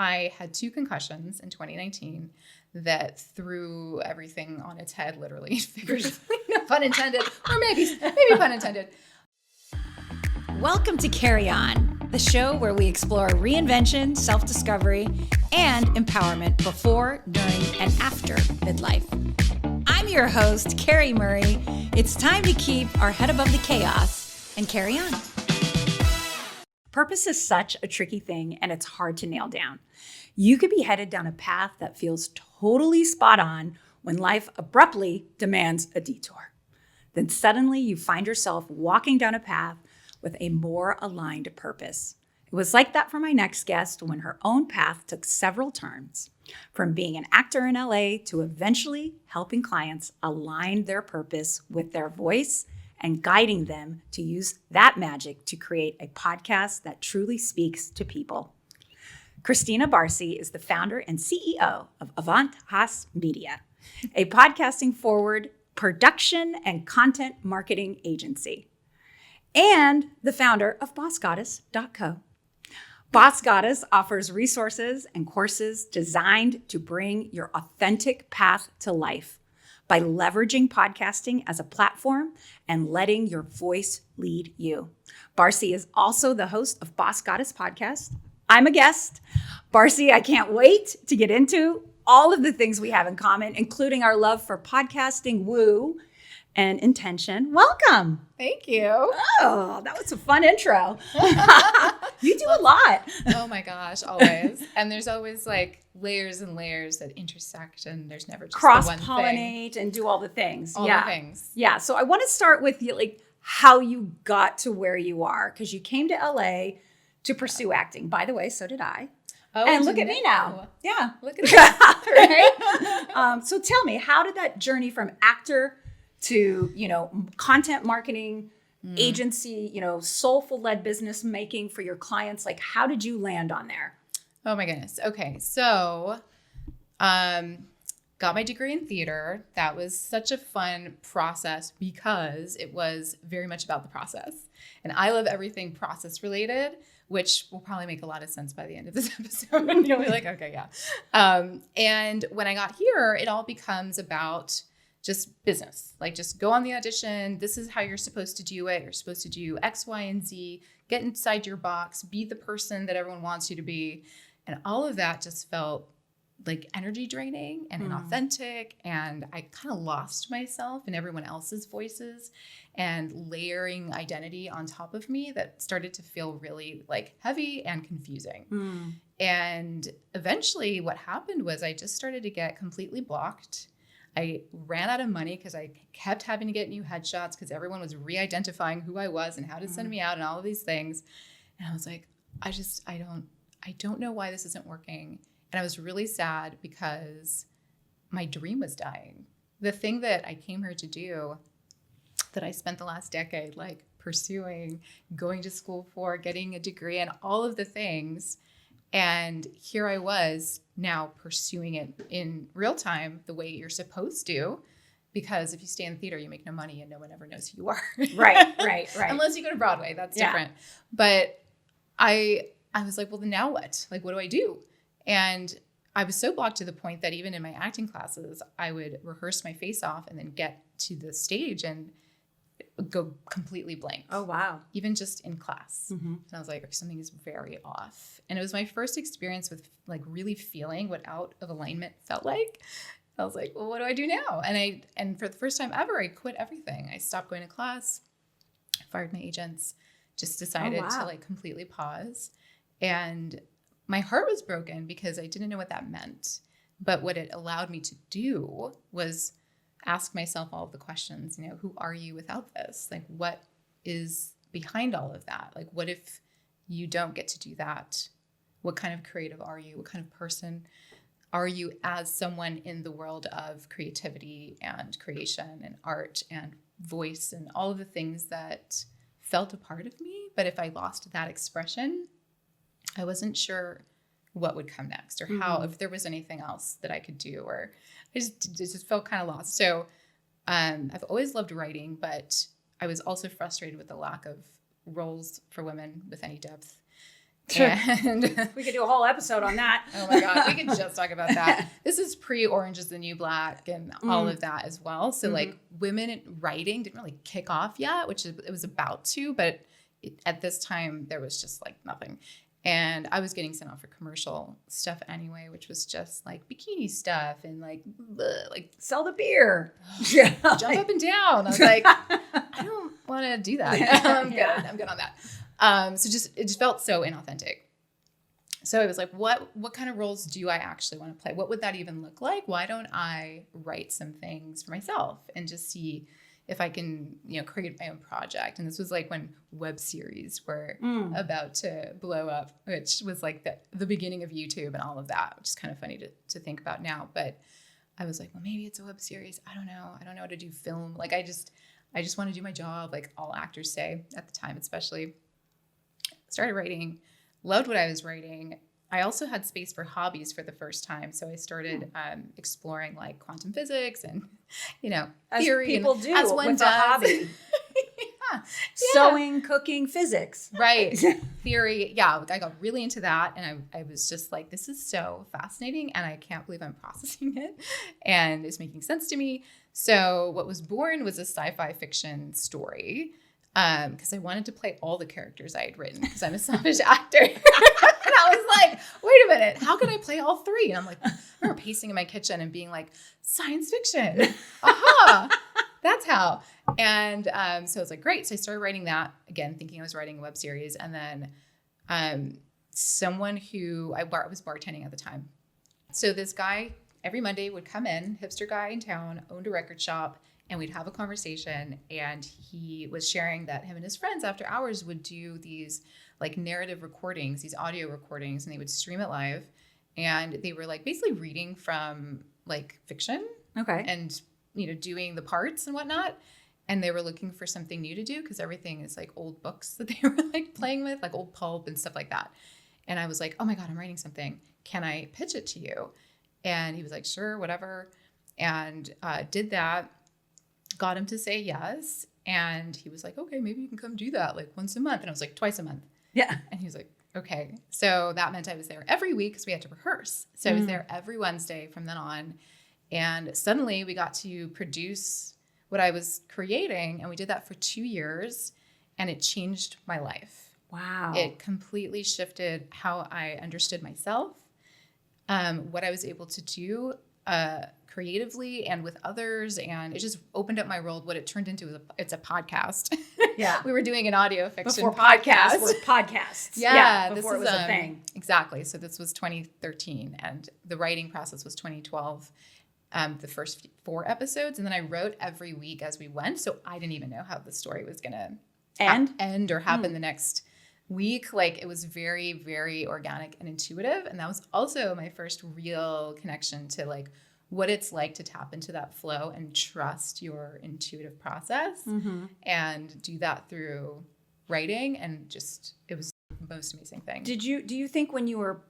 I had 2 concussions in 2019 that threw everything on its head, literally, figuratively, no pun intended, or maybe pun intended. Welcome to Carrie On, the show where we explore reinvention, self-discovery, and empowerment before, during, and after midlife. I'm your host, Carrie Murray. It's time to keep our head above the chaos and carry on. Purpose is such a tricky thing, and it's hard to nail down. You could be headed down a path that feels totally spot on when life abruptly demands a detour. Then suddenly you find yourself walking down a path with a more aligned purpose. It was like that for my next guest when her own path took several turns, from being an actor in LA to eventually helping clients align their purpose with their voice and guiding them to use that magic to create a podcast that truly speaks to people. Christina Barsi is the founder and CEO of Avant-Haus Media, a podcasting forward production and content marketing agency, and the founder of bossgoddess.co. Boss Goddess offers resources and courses designed to bring your authentic path to life by leveraging podcasting as a platform and letting your voice lead you. Barsi is also the host of Boss Goddess Podcast. I'm a guest. Barsi, I can't wait to get into all of the things we have in common, including our love for podcasting, woo, and intention. Welcome. Thank you. Oh, that was a fun intro. You do a lot. Oh my gosh, always. And there's always like layers and layers that intersect, and there's never just cross-pollinate and do all the things. All the things. Yeah. So I want to start with like how you got to where you are, because you came to LA to pursue acting. By the way, so did I. Oh, and look at me now. Yeah. Look at that. Right? So tell me, how did that journey from actor to, content marketing, agency, soulful led business making for your clients, like how did you land on there? Oh my goodness. Okay. So, got my degree in theater. That was such a fun process because it was very much about the process. And I love everything process related, which will probably make a lot of sense by the end of this episode. You'll be like, okay, yeah. And when I got here, it all becomes about just business. Like just go on the audition. This is how you're supposed to do it. You're supposed to do X, Y, and Z. Get inside your box. Be the person that everyone wants you to be. And all of that just felt like energy draining and inauthentic. And I kind of lost myself in everyone else's voices and layering identity on top of me that started to feel really like heavy and confusing. And eventually what happened was I just started to get completely blocked. I ran out of money because I kept having to get new headshots because everyone was re-identifying who I was and how to send me out and all of these things. And I was like, I don't know why this isn't working. And I was really sad because my dream was dying. The thing that I came here to do, that I spent the last decade like pursuing, going to school for, getting a degree and all of the things. And here I was now pursuing it in real time the way you're supposed to, because if you stay in theater, you make no money and no one ever knows who you are. Right. Unless you go to Broadway, that's different. But I was like, well, then now what? Like, what do I do? And I was so blocked to the point that even in my acting classes, I would rehearse my face off and then get to the stage and go completely blank. Oh, wow. Even just in class. And I was like, something is very off. And it was my first experience with like really feeling what out of alignment felt like. I was like, well, what do I do now? And for the first time ever, I quit everything. I stopped going to class, fired my agents, just decided to like completely pause. And my heart was broken because I didn't know what that meant. But what it allowed me to do was ask myself all of the questions, who are you without this? Like, what is behind all of that? Like, what if you don't get to do that? What kind of creative are you? What kind of person are you as someone in the world of creativity and creation and art and voice and all of the things that felt a part of me? But if I lost that expression, I wasn't sure what would come next or how, if there was anything else that I could do, or I just felt kind of lost. So I've always loved writing, but I was also frustrated with the lack of roles for women with any depth And we could do a whole episode on that. oh my God, we could just talk about that. This is pre-Orange is the New Black and all of that as well. So like women writing didn't really kick off yet, which it was about to, but at this time there was just like nothing. And I was getting sent off for commercial stuff anyway, which was just like bikini stuff and like Sell the beer. jump up and down. I was like, I don't want to do that. I'm good on that. So it just felt so inauthentic. So I was like, what kind of roles do I actually want to play? What would that even look like? Why don't I write some things for myself and just see if I can, create my own project? And this was like when web series were about to blow up, which was like the beginning of YouTube and all of that, which is kind of funny to think about now. But I was like, well, maybe it's a web series. I don't know. I don't know how to do film. Like, I just want to do my job, like all actors say at the time, especially. Started writing, loved what I was writing. I also had space for hobbies for the first time. So I started exploring like quantum physics and, As theory. people do as one with does. a hobby. Yeah. Sewing, cooking, physics. Right. Theory. Yeah. I got really into that. And I was just like, this is so fascinating. And I can't believe I'm processing it. And it's making sense to me. So what was born was a sci-fi fiction story. Because I wanted to play all the characters I had written because I'm a selfish actor. And I was like, wait a minute, how can I play all three? And I'm like, I remember pacing in my kitchen and being like, science fiction. Aha, that's how. And so I was like, great. So I started writing that again, thinking I was writing a web series. And then someone who I was bartending at the time. So this guy every Monday would come in, hipster guy in town, owned a record shop. And we'd have a conversation, and he was sharing that him and his friends after hours would do these like narrative recordings, these audio recordings, and they would stream it live. And they were like basically reading from like fiction. Okay. And, doing the parts and whatnot. And they were looking for something new to do because everything is like old books that they were like playing with, like old pulp and stuff like that. And I was like, oh my God, I'm writing something. Can I pitch it to you? And he was like, sure, whatever. And did that. Got him to say yes. And he was like, okay, maybe you can come do that like once a month. And I was like, twice a month. Yeah. And he was like, okay. So that meant I was there every week because we had to rehearse. So I was there every Wednesday from then on. And suddenly we got to produce what I was creating. And we did that for 2 years. And it changed my life. Wow. It completely shifted how I understood myself, what I was able to do creatively and with others, and it just opened up my world. What it turned into it's a podcast. Yeah. We were doing an audio fiction Before podcast. were podcasts. Yeah, before it was a thing. Exactly. So this was 2013, and the writing process was 2012. The first 4 episodes, and then I wrote every week as we went. So I didn't even know how the story was going to end or happen the next week. Like, it was very, very organic and intuitive. And that was also my first real connection to like what it's like to tap into that flow and trust your intuitive process and do that through writing. And just, it was the most amazing thing. Do you think when your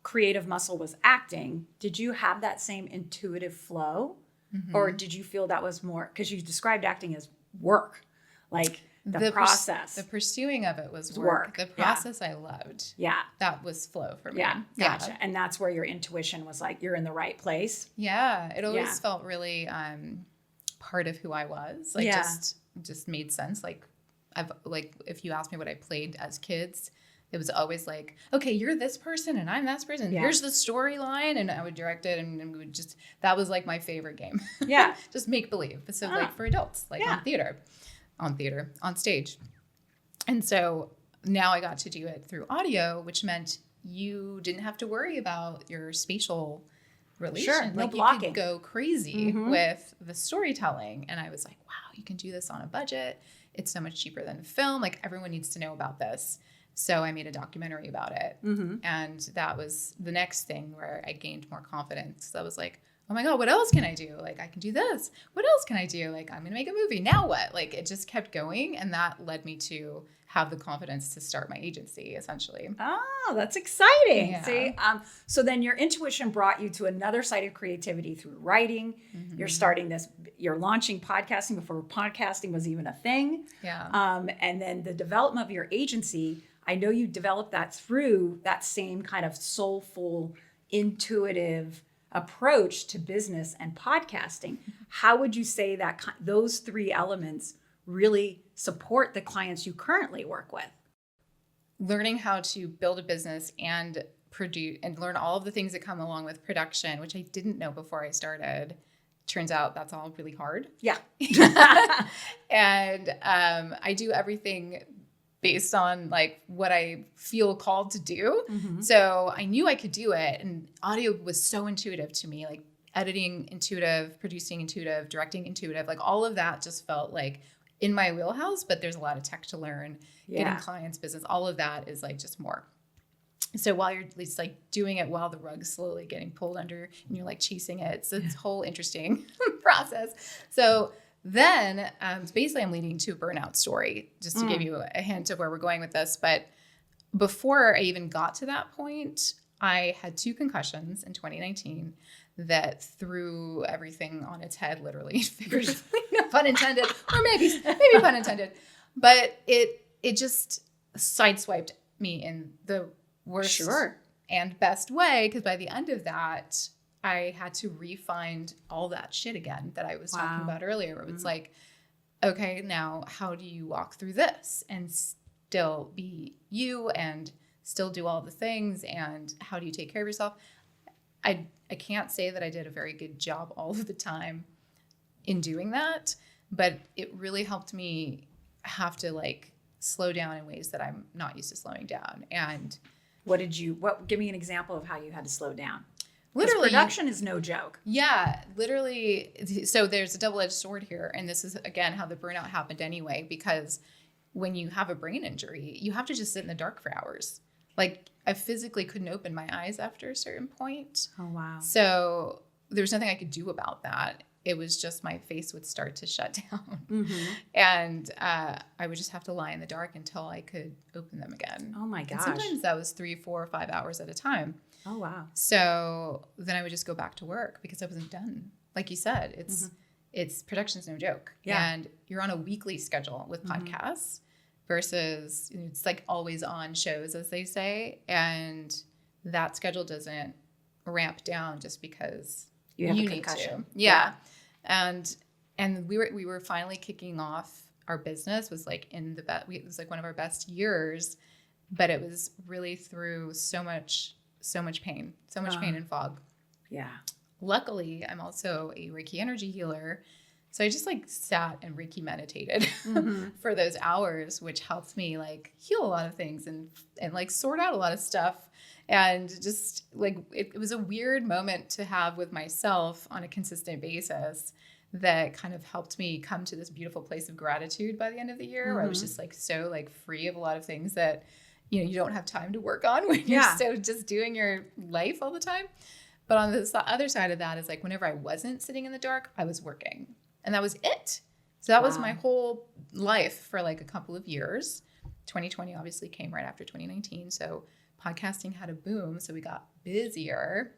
creative muscle was acting, did you have that same intuitive flow? Or did you feel that was more, because you described acting as work, like the process. The pursuing of it was work. The process I loved. Yeah. That was flow for me. Yeah. Gotcha. Yeah. And that's where your intuition was like, you're in the right place. Yeah. It always felt really part of who I was. Like just made sense. If you asked me what I played as kids, it was always like, okay, you're this person and I'm that person. Here's the storyline, and I would direct it, and we would just, that was like my favorite game. Yeah. Just make believe. So like for adults, like on stage. And so now I got to do it through audio, which meant you didn't have to worry about your spatial relation. Sure, no like blocking. You could go crazy with the storytelling. And I was like, wow, you can do this on a budget. It's so much cheaper than film. Like, everyone needs to know about this. So I made a documentary about it. And that was the next thing where I gained more confidence. So I was like, oh my God, what else can I do? Like, I can do this. What else can I do? Like, I'm going to make a movie. Now what? Like, it just kept going. And that led me to have the confidence to start my agency, essentially. Oh, that's exciting. Yeah. See, so then your intuition brought you to another side of creativity through writing. You're launching podcasting before podcasting was even a thing. Yeah. And then the development of your agency, I know you developed that through that same kind of soulful, intuitive approach to business and podcasting. How would you say that those three elements really support the clients you currently work with? Learning how to build a business and produce and learn all of the things that come along with production, which I didn't know before I started. Turns out that's all really hard. Yeah. And I do everything based on like what I feel called to do. Mm-hmm. So I knew I could do it. And audio was so intuitive to me, like editing intuitive, producing intuitive, directing intuitive, like all of that just felt like in my wheelhouse, but there's a lot of tech to learn, getting clients, business, all of that is like just more. So while you're at least like doing it while the rug's slowly getting pulled under and you're like chasing it, it's this whole interesting process. So then basically I'm leading to a burnout story, just to give you a hint of where we're going with this. But before I even got to that point, I had 2 concussions in 2019 that threw everything on its head, literally, figuratively, no pun intended, or maybe pun intended. But it just sideswiped me in the worst and best way, because by the end of that, I had to re-find all that shit again that I was talking about earlier. Where it's like, okay, now how do you walk through this and still be you and still do all the things, and how do you take care of yourself? I can't say that I did a very good job all of the time in doing that, but it really helped me have to like slow down in ways that I'm not used to slowing down. And give me an example of how you had to slow down. Literally, production is no joke. Yeah, literally. So there's a double-edged sword here. And this is, again, how the burnout happened anyway, because when you have a brain injury, you have to just sit in the dark for hours. Like, I physically couldn't open my eyes after a certain point. Oh, wow. So there's nothing I could do about that. It was just my face would start to shut down. Mm-hmm. And I would just have to lie in the dark until I could open them again. Oh, my gosh. And sometimes that was 3, 4, 5 hours at a time. Oh, wow. So then I would just go back to work because I wasn't done. Like you said, it's production's no joke. Yeah. And you're on a weekly schedule with podcasts versus it's like always on shows, as they say. And that schedule doesn't ramp down just because you need to. Yeah. And we were finally kicking off our business. Was like it was like one of our best years, but it was really through so much pain and fog. Yeah. Luckily, I'm also a Reiki energy healer. So I just like sat and Reiki meditated for those hours, which helped me like heal a lot of things and like sort out a lot of stuff. And just like, it was a weird moment to have with myself on a consistent basis that kind of helped me come to this beautiful place of gratitude by the end of the year, where I was just like, so like free of a lot of things that, you know, you don't have time to work on when you're so just doing your life all the time. But on the other side of that is like, whenever I wasn't sitting in the dark, I was working, and that was it. So that was my whole life for like a couple of years. 2020 obviously came right after 2019. So podcasting had a boom. So we got busier.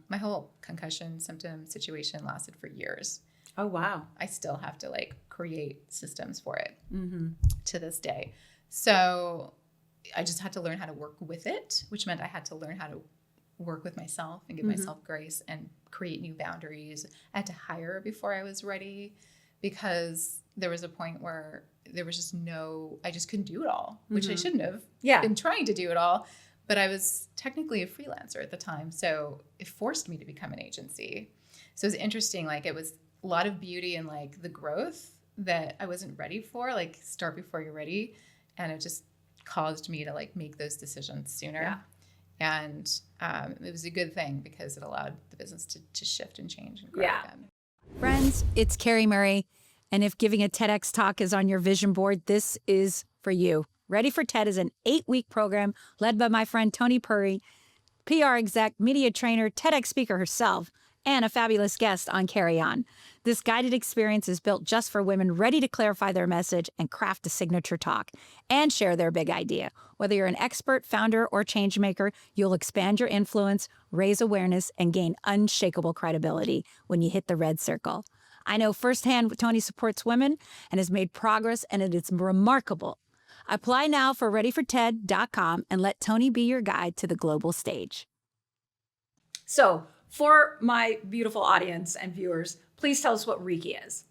My whole concussion symptom situation lasted for years. Oh, wow. I still have to like create systems for it to this day. So I just had to learn how to work with it, which meant I had to learn how to work with myself and give myself grace and create new boundaries. I had to hire before I was ready, because there was a point where there was just I just couldn't do it all, which I shouldn't have been trying to do it all. But I was technically a freelancer at the time. So it forced me to become an agency. So it was interesting. Like, it was a lot of beauty and like the growth that I wasn't ready for, like start before you're ready. And it just caused me to like make those decisions sooner. Yeah. And it was a good thing because it allowed the business to shift and change and grow again. Friends, it's Carrie Murray. And if giving a TEDx talk is on your vision board, this is for you. Ready for TED is an 8-week program led by my friend Tony Puri, PR exec, media trainer, TEDx speaker herself, and a fabulous guest on Carrie On. This guided experience is built just for women ready to clarify their message and craft a signature talk and share their big idea. Whether you're an expert, founder, or change maker, you'll expand your influence, raise awareness, and gain unshakable credibility when you hit the red circle. I know firsthand Tony supports women and has made progress, and it is remarkable. Apply now for readyforted.com and let Tony be your guide to the global stage. So for my beautiful audience and viewers, please tell us what Reiki is.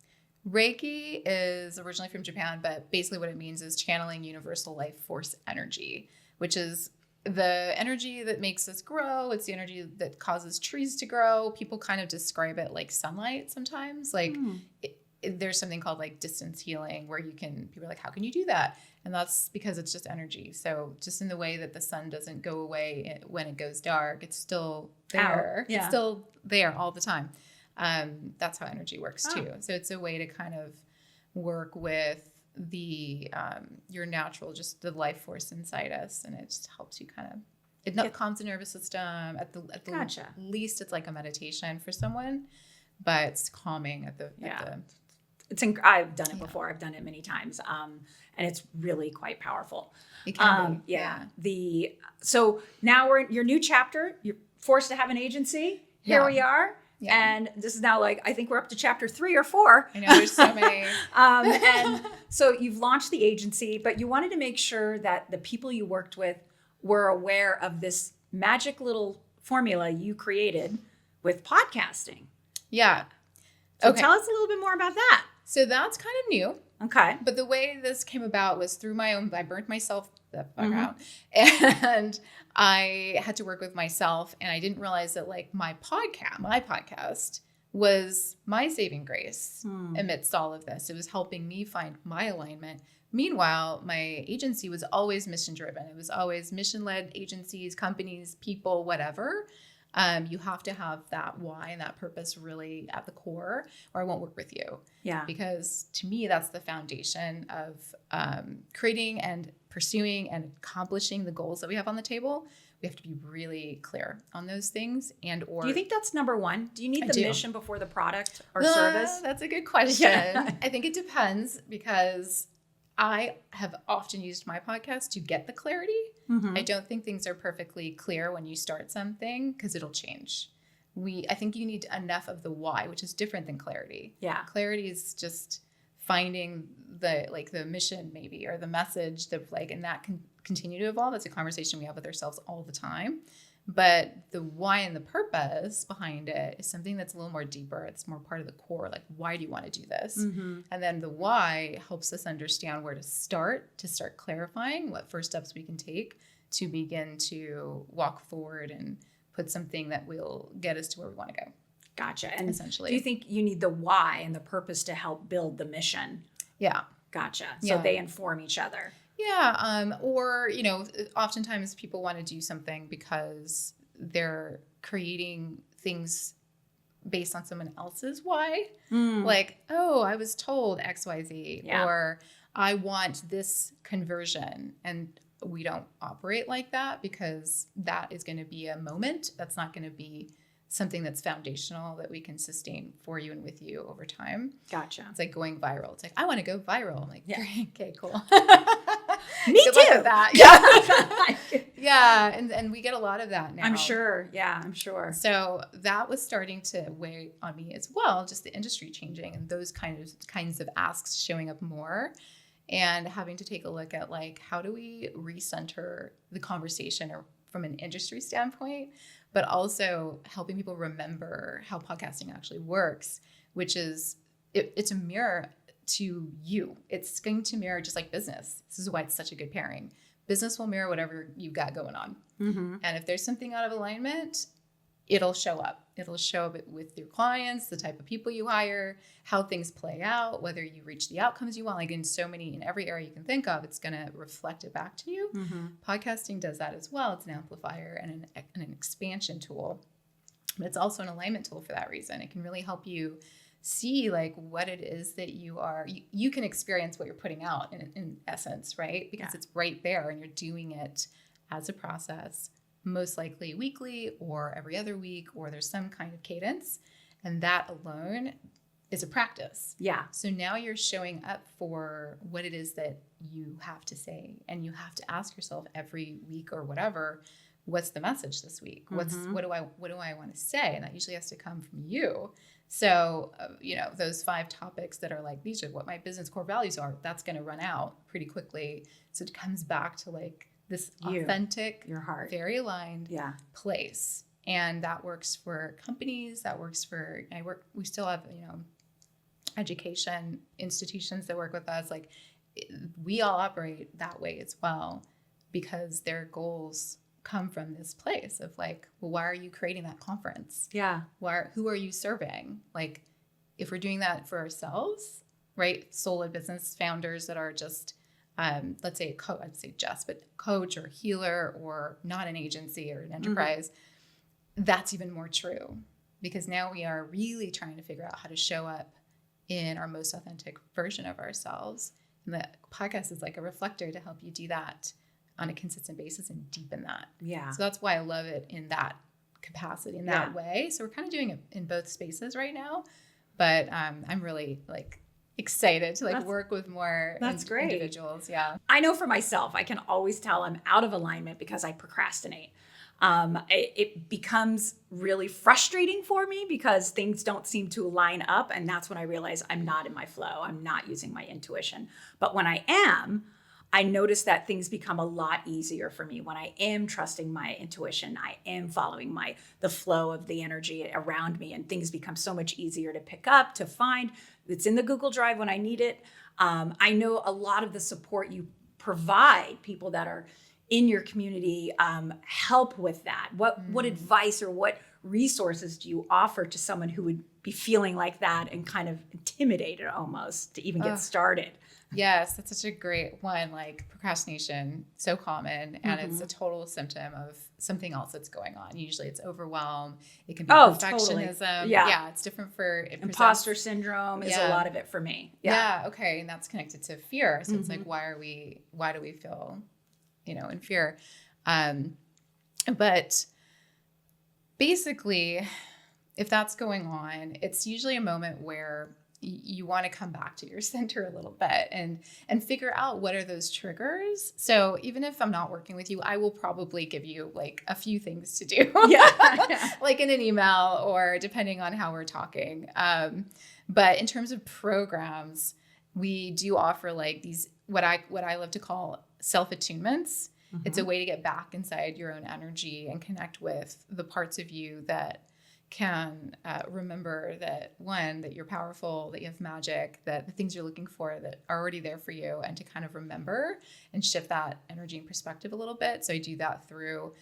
Reiki is originally from Japan, but basically what it means is channeling universal life force energy, which is the energy that makes us grow. It's the energy that causes trees to grow. People kind of describe it like sunlight sometimes. Like there's something called like distance healing where people are like, how can you do that? And that's because it's just energy. So just in the way that the sun doesn't go away when it goes dark, it's still there. Yeah. It's still there all the time. That's how energy works too. So it's a way to kind of work with the your natural, just the life force inside us, and it just helps you kind of calms the nervous system. At the Gotcha. least, it's like a meditation for someone, but it's calming at the I've done it before. I've done it many times, and it's really quite powerful. It can be. So now we're in your new chapter. You're forced to have an agency. Here we are. Yeah. And this is now I think we're up to chapter 3 or 4. I know there's so many. And so you've launched the agency, but you wanted to make sure that the people you worked with were aware of this magic little formula you created with podcasting. Yeah. So tell us a little bit more about that. So that's kind of new. Okay. But the way this came about was through I burnt myself the fuck out. And I had to work with myself, and I didn't realize that like my podcast was my saving grace amidst all of this. It was helping me find my alignment. Meanwhile, my agency was always mission driven. It was always mission led agencies, companies, people, whatever. You have to have that why and that purpose really at the core, or I won't work with you. Yeah. Because to me, that's the foundation of creating and pursuing and accomplishing the goals that we have on the table. We have to be really clear on those things. Do you think that's number one? Do you need the mission before the product or service? That's a good question. Yeah. I think it depends, because I have often used my podcast to get the clarity. I don't think things are perfectly clear when you start something, because it'll change. I think you need enough of the why, which is different than clarity. Yeah. Clarity is just finding the mission maybe, or the message and that can continue to evolve. That's a conversation we have with ourselves all the time. But the why and the purpose behind it is something that's a little more deeper. It's more part of the core. Like, why do you want to do this? And then the why helps us understand where to start clarifying what first steps we can take to begin to walk forward and put something that will get us to where we want to go. Gotcha. And essentially, do you think you need the why and the purpose to help build the mission? Yeah. Gotcha. So they inform each other. Yeah. Or, oftentimes people want to do something because they're creating things based on someone else's why. Like, oh, I was told XYZ, or I want this conversion. And we don't operate like that, because that is going to be a moment. That's not going to be something that's foundational that we can sustain for you and with you over time. Gotcha. It's like going viral. It's like, I want to go viral. I'm like, okay, cool. Me Good too. luck with that. Yeah. And we get a lot of that now. I'm sure. Yeah, I'm sure. So that was starting to weigh on me as well, just the industry changing and those kinds of asks showing up more, and having to take a look at how do we recenter the conversation, or from an industry standpoint, but also helping people remember how podcasting actually works, which is it's a mirror to you. It's going to mirror just like business. This is why it's such a good pairing. Business will mirror whatever you got going on. And if there's something out of alignment, it'll show up. It'll show up with your clients, the type of people you hire, how things play out, whether you reach the outcomes you want. Like in every area you can think of, it's going to reflect it back to you. Podcasting does that as well. It's an amplifier and an expansion tool, but it's also an alignment tool for that reason. It can really help you see what it is that you can experience what you're putting out in essence, right? Because it's right there, and you're doing it as a process, most likely weekly or every other week, or there's some kind of cadence, and that alone is a practice. Yeah. So now you're showing up for what it is that you have to say, and you have to ask yourself every week or whatever, what's the message this week? What do I want to say? And that usually has to come from you. So, those 5 topics that are like, these are what my business core values are, that's going to run out pretty quickly. So it comes back to like this authentic, your heart, very aligned place. And that works for companies, that works for, we still have, education institutions that work with us. Like we all operate that way as well, because their goals come from this place of like, well, why are you creating that conference? Yeah. Who are you serving? Like if we're doing that for ourselves, right? Solo business founders that are just, let's say coach or healer or not an agency or an enterprise, that's even more true, because now we are really trying to figure out how to show up in our most authentic version of ourselves. And the podcast is like a reflector to help you do that on a consistent basis and deepen that. Yeah. So that's why I love it in that capacity, in that way. So we're kind of doing it in both spaces right now, but I'm really like excited to like work with more individuals. Yeah. I know for myself, I can always tell I'm out of alignment because I procrastinate. It becomes really frustrating for me because things don't seem to line up. And that's when I realize I'm not in my flow. I'm not using my intuition. But when I am, I notice that things become a lot easier for me. When I am trusting my intuition, I am following the flow of the energy around me, and things become so much easier to pick up, to find. It's in the Google Drive when I need it. I know a lot of the support you provide people that are in your community help with that. What advice or what resources do you offer to someone who would be feeling like that and kind of intimidated almost to even get started? Yes, that's such a great one. Like procrastination, so common, and it's a total symptom of something else that's going on. Usually it's overwhelm. It can be perfectionism. Totally. Yeah, it's different for imposter syndrome is a lot of it for me. Yeah. Okay. And that's connected to fear. So it's like, why do we feel, in fear? But basically, if that's going on, it's usually a moment where you want to come back to your center a little bit and figure out what are those triggers. So even if I'm not working with you, I will probably give you like a few things to do, like in an email or depending on how we're talking. But in terms of programs, we do offer like these, what I love to call self-attunements. It's a way to get back inside your own energy and connect with the parts of you that can remember that you're powerful, that you have magic, that the things you're looking for that are already there for you, and to kind of remember and shift that energy and perspective a little bit. So I do that through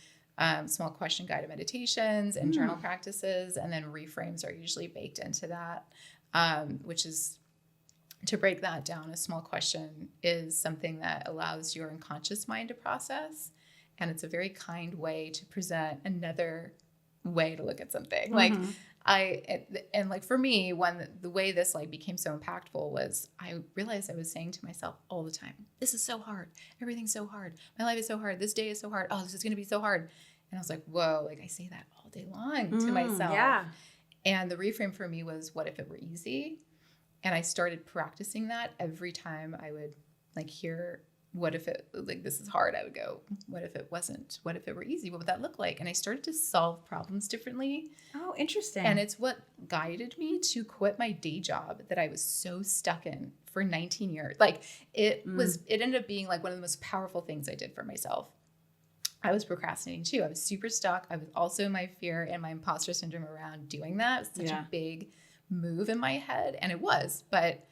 small question guided meditations and journal practices, and then reframes are usually baked into that, which is to break that down. A small question is something that allows your unconscious mind to process, and it's a very kind way to present another way to look at something. Like like for me, the way this like became so impactful was I realized I was saying to myself all the time, this is so hard. Everything's so hard. My life is so hard. This day is so hard. Oh, this is going to be so hard. And I was like, whoa, like I say that all day long to myself. Yeah. And the reframe for me was, what if it were easy? And I started practicing that every time I would like hear, what if it, like, this is hard? I would go, what if it wasn't? What if it were easy? What would that look like? And I started to solve problems differently. Oh, interesting. And it's what guided me to quit my day job that I was so stuck in for 19 years. Like it ended up being like one of the most powerful things I did for myself. I was procrastinating too. I was super stuck. I was also my fear and my imposter syndrome around doing that. It was such a big move in my head. And it was, but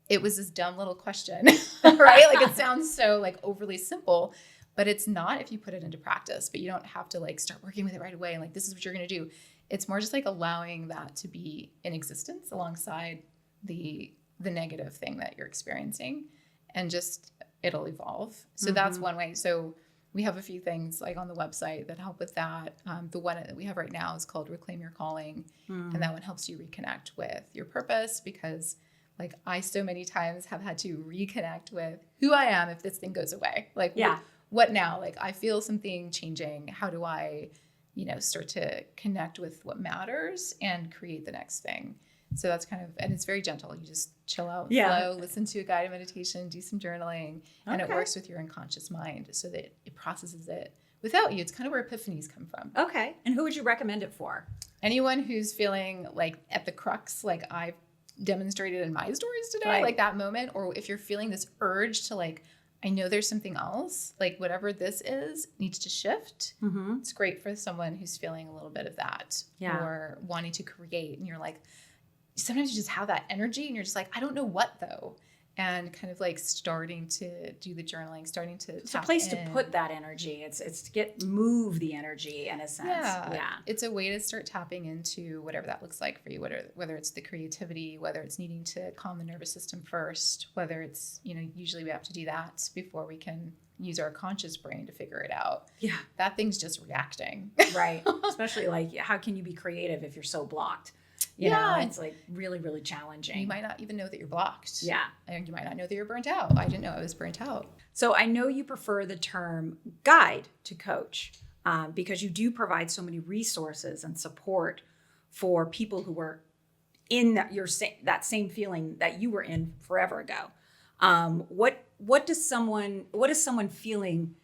it was this dumb little question, right? Like it sounds so like overly simple, but it's not if you put it into practice. But you don't have to like start working with it right away and like, this is what you're going to do. It's more just like allowing that to be in existence alongside the negative thing that you're experiencing, and just it'll evolve. So that's one way. So we have a few things like on the website that help with that. The one that we have right now is called Reclaim Your Calling. And that one helps you reconnect with your purpose, because like I so many times have had to reconnect with who I am if this thing goes away. Like, what now? Like I feel something changing. How do I, start to connect with what matters and create the next thing? So that's kind of, and it's very gentle. You just chill out, flow, listen to a guided meditation, do some journaling, and it works with your unconscious mind so that it processes it without you. It's kind of where epiphanies come from. Okay. And who would you recommend it for? Anyone who's feeling like at the crux, like I've demonstrated in my stories today, Right. like that moment, or if you're feeling this urge to like, I know there's something else, like whatever this is needs to shift. Mm-hmm. It's great for someone who's feeling a little bit of that or wanting to create. And you're like, sometimes you just have that energy and you're just like, I don't know what though. And kind of like starting to do the journaling, starting to It's a place to put that energy. It's to move the energy in a sense. Yeah. It's a way to start tapping into whatever that looks like for you, whether it's the creativity, whether it's needing to calm the nervous system first, whether it's, usually we have to do that before we can use our conscious brain to figure it out. Yeah. That thing's just reacting. Right. Especially like, how can you be creative if you're so blocked? You know, it's like really, really challenging. You might not even know that you're blocked. Yeah. And you might not know that you're burnt out. I didn't know I was burnt out. So I know you prefer the term guide to coach because you do provide so many resources and support for people who were in that same feeling that you were in forever ago. What is someone feeling,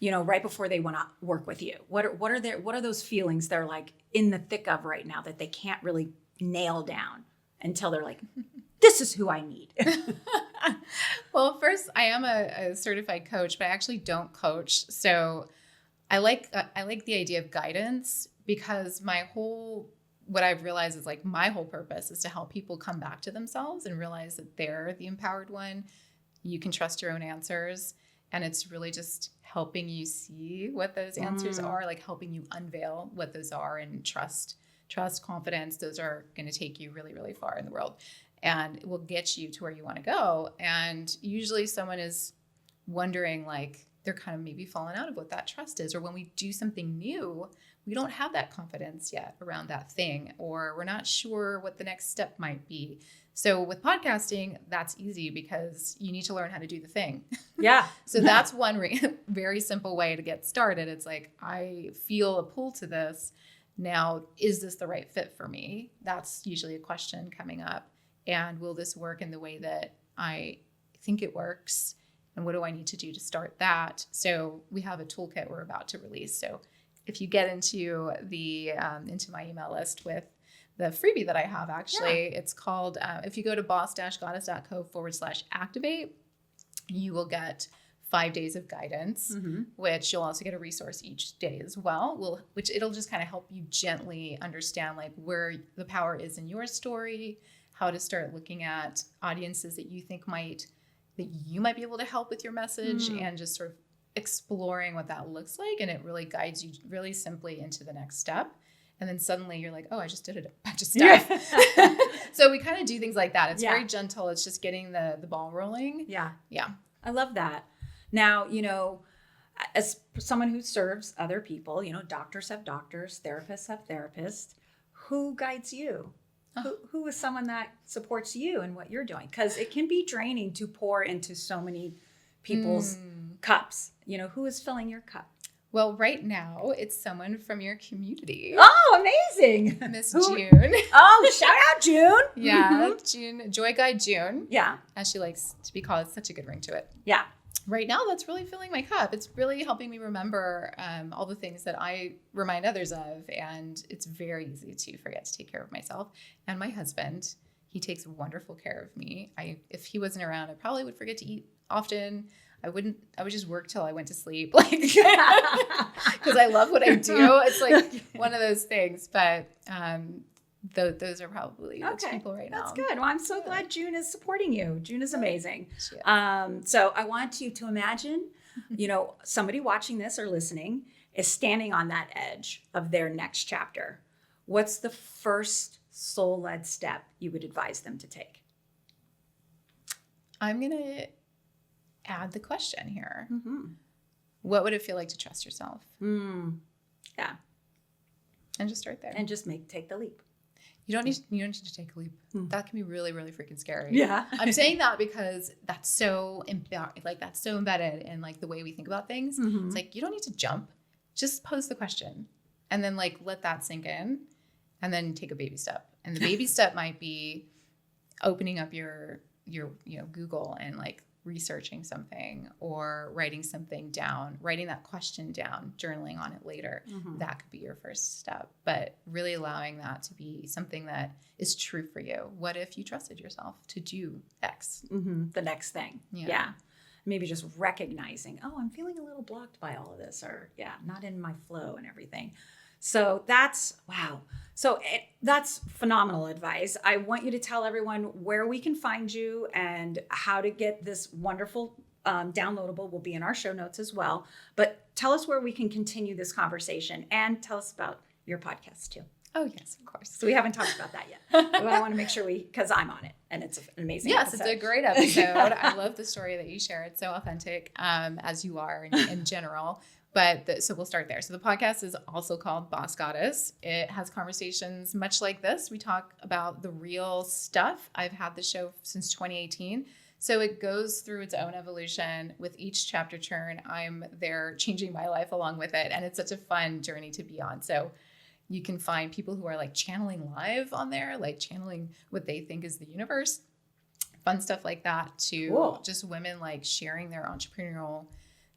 right before they want to work with you? What are those feelings they're like in the thick of right now that they can't really nail down until they're like, this is who I need? Well, first, I am a certified coach, but I actually don't coach. So I like the idea of guidance because what I've realized is like my whole purpose is to help people come back to themselves and realize that they're the empowered one. You can trust your own answers. And it's really just helping you see what those answers are, like helping you unveil what those are and trust, confidence. Those are going to take you really, really far in the world and it will get you to where you want to go. And usually someone is wondering, like they're kind of maybe falling out of what that trust is, or when we do something new, we don't have that confidence yet around that thing, or we're not sure what the next step might be. So with podcasting, that's easy because you need to learn how to do the thing. Yeah. So that's one very simple way to get started. It's like, I feel a pull to this. Now, is this the right fit for me? That's usually a question coming up. And will this work in the way that I think it works? And what do I need to do to start that? So we have a toolkit we're about to release. So if you get into into my email list with the freebie that I have, actually, it's called, if you go to boss-goddess.co/activate, you will get 5 days of guidance, which you'll also get a resource each day as well, which it'll just kind of help you gently understand like where the power is in your story, how to start looking at audiences that you think that you might be able to help with your message and just sort of exploring what that looks like. And it really guides you really simply into the next step. And then suddenly you're like, oh, I just did a bunch of stuff. Yeah. So we kind of do things like that. It's very gentle. It's just getting the ball rolling. Yeah. Yeah. I love that. Now, as someone who serves other people, doctors have doctors, therapists have therapists. Who guides you? Who is someone that supports you in what you're doing? Because it can be draining to pour into so many people's cups. Who is filling your cup? Well, right now, it's someone from your community. Oh, amazing. Miss June. Oh, shout out June. Yeah, June, Joy Guide June. Yeah. As she likes to be called. It's such a good ring to it. Yeah. Right now, that's really filling my cup. It's really helping me remember all the things that I remind others of. And it's very easy to forget to take care of myself. And my husband, he takes wonderful care of me. If he wasn't around, I probably would forget to eat often. I would just work till I went to sleep, like, because I love what I do. It's like one of those things, but those are probably the people right now. That's good. Well, I'm so glad June is supporting you. June is amazing. She is. So I want you to imagine, somebody watching this or listening is standing on that edge of their next chapter. What's the first soul-led step you would advise them to take? I'm going to add the question here. What would it feel like to trust yourself? Yeah. And just start there. And just take the leap. You don't need to take a leap. That can be really, really freaking scary. Yeah. I'm saying that because that's so embedded in like the way we think about things. It's like, you don't need to jump. Just pose the question and then like let that sink in and then take a baby step. And the baby step might be opening up your Google and like researching something or writing something down, writing that question down, journaling on it later. That could be your first step, but really allowing that to be something that is true for you. What if you trusted yourself to do X? The next thing. Yeah. Maybe just recognizing, oh, I'm feeling a little blocked by all of this, or not in my flow and everything. So that's, wow. So that's phenomenal advice. I want you to tell everyone where we can find you and how to get this wonderful downloadable. Will be in our show notes as well. But tell us where we can continue this conversation, and tell us about your podcast too. Oh, yes, of course. So we haven't talked about that yet. But I want to make sure because I'm on it, and it's an amazing episode. It's a great episode. I love the story that you share. It's so authentic, as you are in general. But so we'll start there. So the podcast is also called Boss Goddess. It has conversations much like this. We talk about the real stuff. I've had the show since 2018. So it goes through its own evolution. With each chapter turn, I'm there changing my life along with it. And it's such a fun journey to be on. So you can find people who are like channeling live on there, like channeling what they think is the universe, fun stuff like that, to just women like sharing their entrepreneurial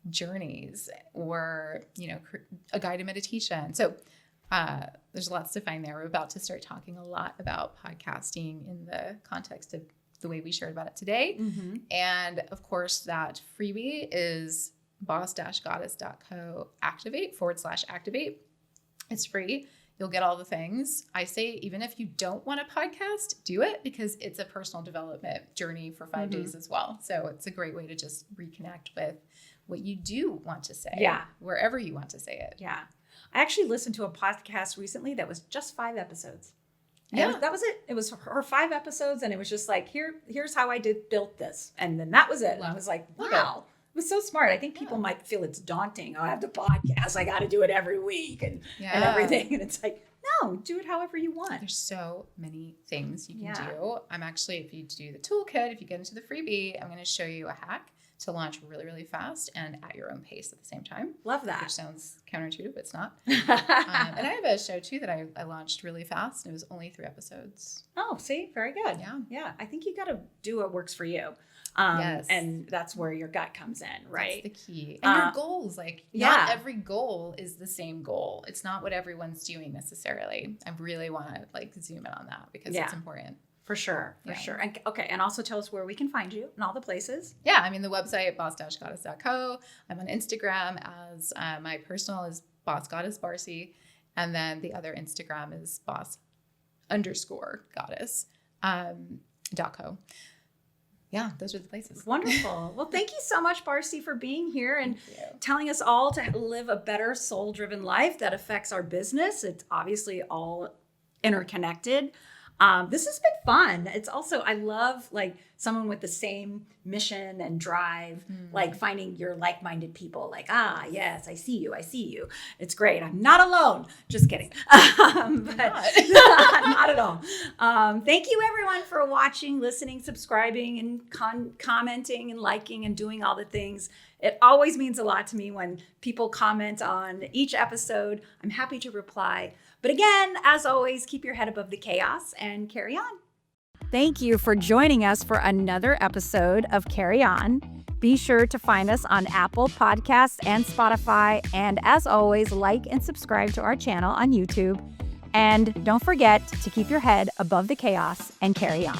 journeys, or a guided meditation. So there's lots to find there. We're about to start talking a lot about podcasting in the context of the way we shared about it today. And of course, that freebie is boss-goddess.co /activate. It's free. You'll get all the things. I say, even if you don't want a podcast, do it, because it's a personal development journey for 5 days as well. So it's a great way to just reconnect with what you do want to say, wherever you want to say it. Yeah. I actually listened to a podcast recently that was just 5 episodes. And that was it. It was her 5 episodes, and it was just like, here's how I built this. And then that was it. And I was like, wow. It was so smart. I think people might feel it's daunting. Oh, I have the podcast. I got to do it every week and everything. And it's like, no, do it however you want. There's so many things you can do. I'm actually, if you do the toolkit, if you get into the freebie, I'm going to show you a hack to launch really, really fast and at your own pace at the same time. Love that. Which sounds counterintuitive, but it's not. And I have a show too that I launched really fast, and it was only 3 episodes. Oh, see? Very good. Yeah. I think you got to do what works for you. And that's where your gut comes in, right? That's the key. And your goals, not every goal is the same goal. It's not what everyone's doing necessarily. I really want to zoom in on that, because it's important. For sure. And and also tell us where we can find you and all the places. Yeah, I mean, the website, boss-goddess.co. I'm on Instagram as my personal is Boss Goddess Barsi, and then the other Instagram is boss_goddess .co. Yeah, those are the places. Wonderful. Well, thank you so much, Barsi, for being here and telling us all to live a better soul-driven life that affects our business. It's obviously all interconnected. This has been fun. It's also, I love someone with the same mission and drive, finding your like-minded people, yes, I see you. It's great. I'm not alone. Just kidding. But not at all. Thank you everyone for watching, listening, subscribing, and commenting and liking and doing all the things. It always means a lot to me when people comment on each episode. I'm happy to reply. But again, as always, keep your head above the chaos and carry on. Thank you for joining us for another episode of Carrie On. Be sure to find us on Apple Podcasts and Spotify. And as always, like and subscribe to our channel on YouTube. And don't forget to keep your head above the chaos and carry on.